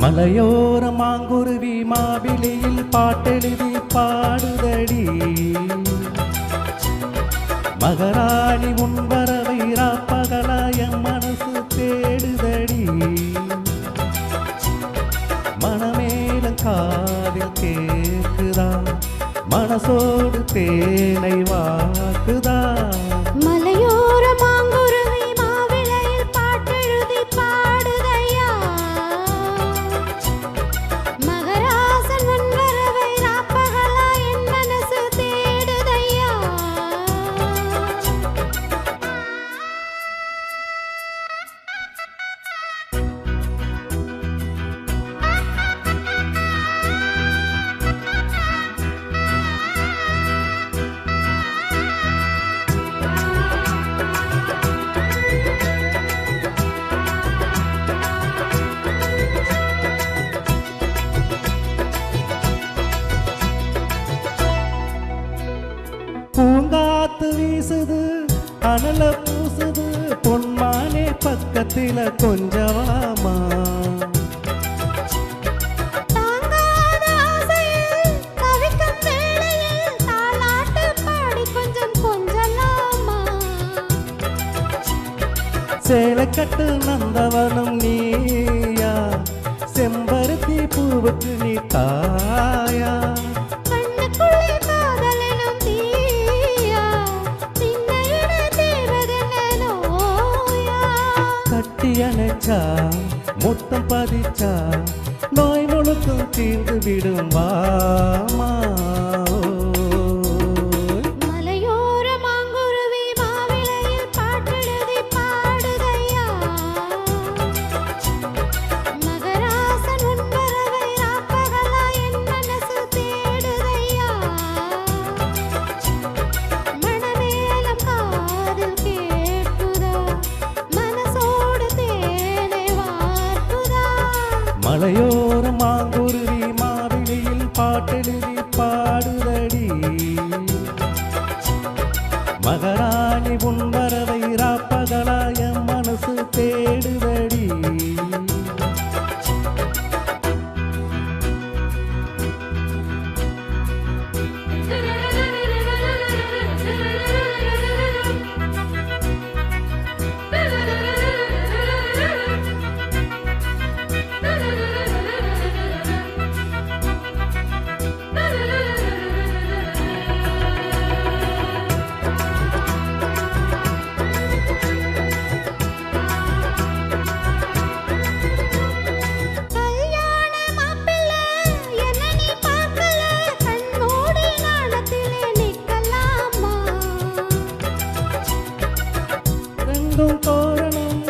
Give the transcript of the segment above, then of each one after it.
மலையோர மாங்குருவி மாவிலையில் பாட்டெழுதி பாடுதடி. மகராணி உன் வரவை ராப்பகலா என் மனசு தேடுதடி. மனமேலும் காதில் கேக்குதா, மனசோடு தேனை வாக்குதா. மலையோர மாங்குருவி மாவிலையில் பாட்டெழுதி பாடுதையா. மகராசன் உன் வரவை ராப்பகலா என் மனசு தேடுதையா. பூங்காத்து வீசுது, அனல பூசுது, பொன்மானே பக்கத்தில கொஞ்சவாமா. தாங்காத ஆசையில் தவிக்கும் வேளையில் தாலாட்டு பாடி கொஞ்சம் கொஞ்சலாமா. சேலைக்கட்டு நந்தவனம் நீயா, செம்பருத்தி பூவுக்கு நீ தாயா. கண்ணுக்குள்ளே காதலெனும் தீயா, நின்னையிட தீர்வதென்ன நோயா. கட்டி அணைச்சா முத்தம் பதிச்சா நோய் முழுக்கும் தீர்ந்து விடும் வாமா. மலையோர மாங்குருவி மாவிலையில் பாட்டெழுதி பாடுதையா. மகராசன் உன் வரவை ராப்பகலா என் மனசு தேடுதையா. மணமேளம் காதில் கேட்குதா, மனசோடு தேனை வார்க்குதா. மலையோர மாங்குருவி மாவிலையில் பாட்டெழுதி பாடுதடி. மகராணி உன் வரவை ராப்பகலா என் மனசு தேடுதடி. கல்யாண மாப்பிள்ளை என்ன நீ பார்க்கல, கண்மூடி நாணத்திலே நிற்கலாமா. ரெண்டும் தோரணம்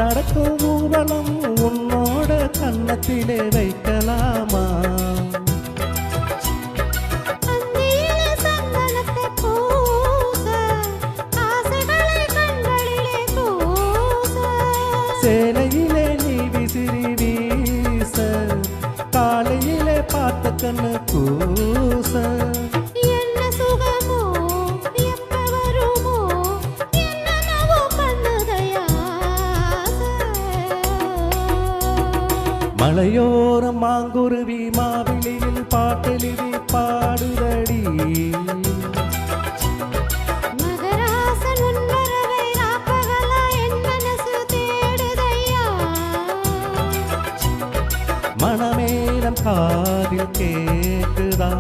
நடக்கும் ஊர்வலம் உன்னோட கன்னத்திலே வைக்கலாமா. அந்தியிலே சந்தனத்தை பூச, ஆசைகளை கண்களிலே கூச. சேலையிலே நீ விசிறி வீச, காலையிலே பார்த்த கண்ணு கூச. என்ன சுகமோ எப்ப வருமோ, என்னென்னவோ பண்ணுதையா ஆசை. மலையோர மாங்குருவி மாவிலையில் பாட்டெழுதி பாடுதடி. மகராசன் உன் வரவை ராப்பகலா என் மனசு தேடுதையா. மனமேலம் காதில் கேக்குதா,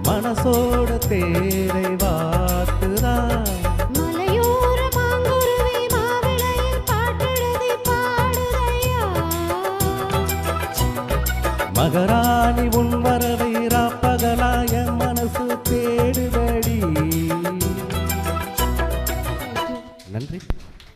மனசோட தேரை வாத்துதா. மலையோர மாங்குருவி மாவிலையில் பாட்டெழுதி பாடுதையா. மகராணி உன்